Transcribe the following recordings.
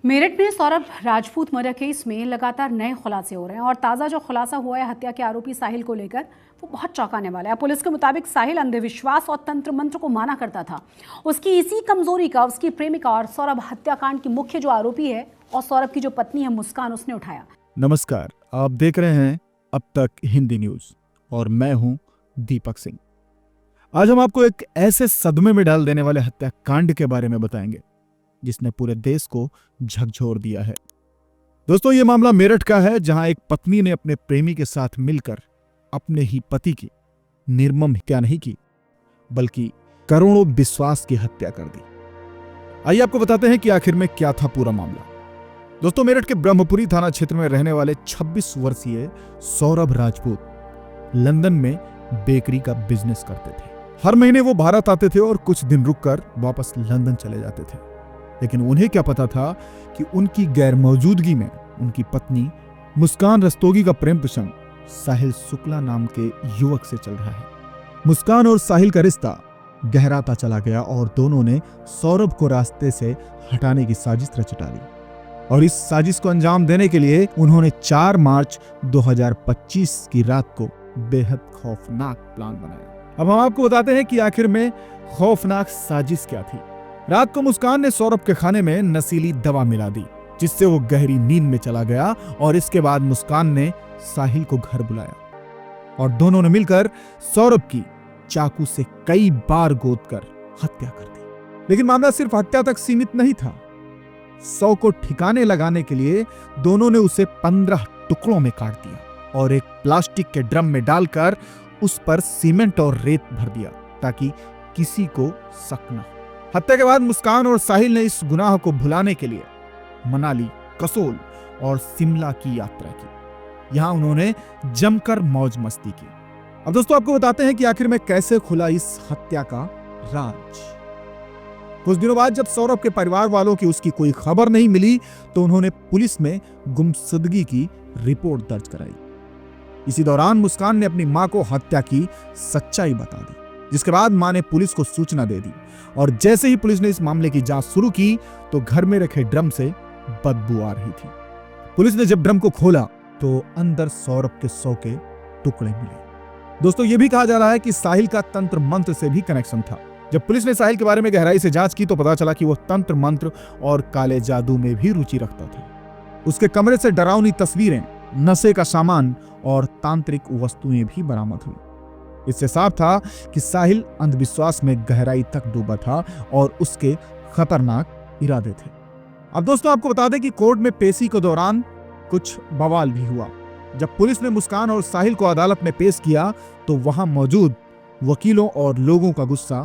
मेरठ में Saurabh Rajput murder case में लगातार नए खुलासे हो रहे हैं और ताज़ा जो खुलासा हुआ है हत्या के आरोपी साहिल को लेकर वो बहुत चौंकाने वाला है। पुलिस के मुताबिक साहिल अंधविश्वास और तंत्र मंत्र को माना करता था। उसकी इसी कमजोरी का उसकी प्रेमिका और सौरभ हत्याकांड की मुख्य जो आरोपी है और सौरभ की जो पत्नी है मुस्कान, उसने उठाया। नमस्कार, आप देख रहे हैं अब तक हिंदी न्यूज और मैं हूं दीपक सिंह। आज हम आपको एक ऐसे सदमे में डाल देने वाले हत्याकांड के बारे में बताएंगे जिसने पूरे देश को झकझोर दिया है। दोस्तों, ये मामला मेरठ का है, जहां एक पत्नी ने अपने प्रेमी के साथ मिलकर अपने ही पति की निर्मम हत्या नहीं की, बल्कि करोड़ों विश्वास की हत्या कर दी। आइए आपको बताते हैं कि आखिर में क्या था पूरा मामला। दोस्तों, मेरठ के ब्रह्मपुरी थाना क्षेत्र में रहने वाले 26 वर्षीय सौरभ राजपूत लंदन में बेकरी का बिजनेस करते थे। हर महीने वो भारत आते थे और कुछ दिन रुककर वापस लंदन चले जाते थे। लेकिन उन्हें क्या पता था कि उनकी गैर मौजूदगी में उनकी पत्नी मुस्कान रस्तोगी का प्रेम प्रसंग साहिल शुक्ला नाम के युवक से चल रहा है। मुस्कान और साहिल का रिश्ता गहराता चला गया और दोनों ने सौरभ को रास्ते से हटाने की साजिश रच डाली और इस साजिश को अंजाम देने के लिए उन्होंने 4 मार्च 2025 की रात को बेहद खौफनाक प्लान बनाया। अब हम आपको बताते हैं कि आखिर में खौफनाक साजिश क्या थी। रात को मुस्कान ने सौरभ के खाने में नशीली दवा मिला दी, जिससे वो गहरी नींद में चला गया और इसके बाद मुस्कान ने साहिल को घर बुलाया और दोनों ने मिलकर सौरभ की चाकू से कई बार गोदकर हत्या कर दी। लेकिन मामला सिर्फ हत्या तक सीमित नहीं था। 100 को ठिकाने लगाने के लिए दोनों ने उसे 15 टुकड़ों में काट दिया और एक प्लास्टिक के ड्रम में डालकर उस पर सीमेंट और रेत भर दिया ताकि किसी को शक न हो। हत्या के बाद मुस्कान और साहिल ने इस गुनाह को भुलाने के लिए मनाली, कसोल और शिमला की यात्रा की। यहां उन्होंने जमकर मौज मस्ती की। अब दोस्तों, आपको बताते हैं कि आखिर में कैसे खुला इस हत्या का राज। कुछ दिनों बाद जब सौरभ के परिवार वालों की उसकी कोई खबर नहीं मिली तो उन्होंने पुलिस में गुमशुदगी की रिपोर्ट दर्ज कराई। इसी दौरान मुस्कान ने अपनी मां को हत्या की सच्चाई बता दी, जिसके बाद मां ने पुलिस को सूचना दे दी और जैसे ही पुलिस ने इस मामले की जांच शुरू की तो घर में रखे ड्रम से बदबू आ रही थी। पुलिस ने जब ड्रम को खोला तो अंदर सौरभ के 100 के टुकड़े मिले। दोस्तों, यह भी कहा जा रहा है कि साहिल का तंत्र मंत्र से भी कनेक्शन था। जब पुलिस ने साहिल के बारे में गहराई से जांच की तो पता चला कि वह तंत्र मंत्र और काले जादू में भी रुचि रखता था। उसके कमरे से डरावनी तस्वीरें, नशे का सामान और तांत्रिक वस्तुएं भी बरामद हुई। इससे साफ था कि साहिल अंधविश्वास में गहराई तक डूबा था और उसके खतरनाक इरादे थे। अब दोस्तों, आपको बता दें कि कोर्ट में पेशी के दौरान कुछ बवाल भी हुआ। जब पुलिस ने मुस्कान और साहिल को अदालत में पेश किया तो वहां मौजूद वकीलों और लोगों का गुस्सा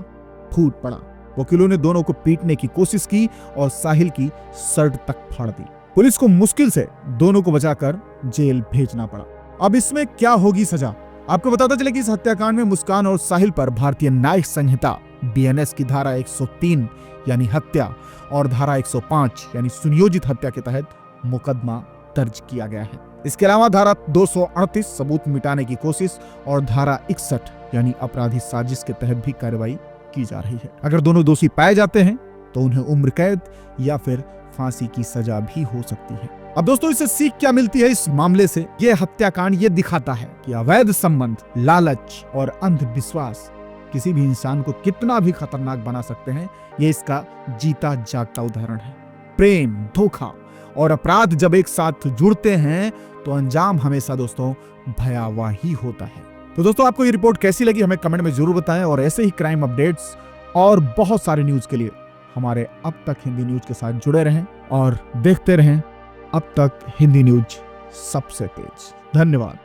फूट पड़ा। वकीलों ने दोनों को पीटने की कोशिश की और साहिल की शर्ट तक फाड़ दी। पुलिस को मुश्किल से दोनों को बचाकर जेल भेजना पड़ा। अब इसमें क्या होगी सजा? आपको बताता चले कि इस हत्याकांड में मुस्कान और साहिल पर भारतीय न्यायिक संहिता BNS की धारा 103 यानी हत्या और धारा 105 यानी सुनियोजित हत्या के तहत मुकदमा दर्ज किया गया है। इसके अलावा धारा 238 सबूत मिटाने की कोशिश और धारा 61 यानी अपराधी साजिश के तहत भी कार्रवाई की जा रही है। अगर दोनों दोषी पाए जाते हैं तो उन्हें उम्र कैद या फिर फांसी की सजा भी हो सकती है। अब दोस्तों, इससे सीख क्या मिलती है इस मामले से? यह हत्याकांड ये दिखाता है कि अवैध संबंध, लालच और अंधविश्वास किसी भी इंसान को कितना भी खतरनाक बना सकते हैं। ये इसका जीता जागता उदाहरण है। प्रेम, धोखा और अपराध जब एक साथ जुड़ते हैं तो अंजाम हमेशा दोस्तों भयावह ही होता है। तो दोस्तों, आपको ये रिपोर्ट कैसी लगी हमें कमेंट में जरूर बताएं और ऐसे ही क्राइम अपडेट्स और बहुत सारे न्यूज के लिए हमारे अब तक हिंदी न्यूज के साथ जुड़े रहें और देखते रहें अब तक हिंदी न्यूज सबसे तेज। धन्यवाद।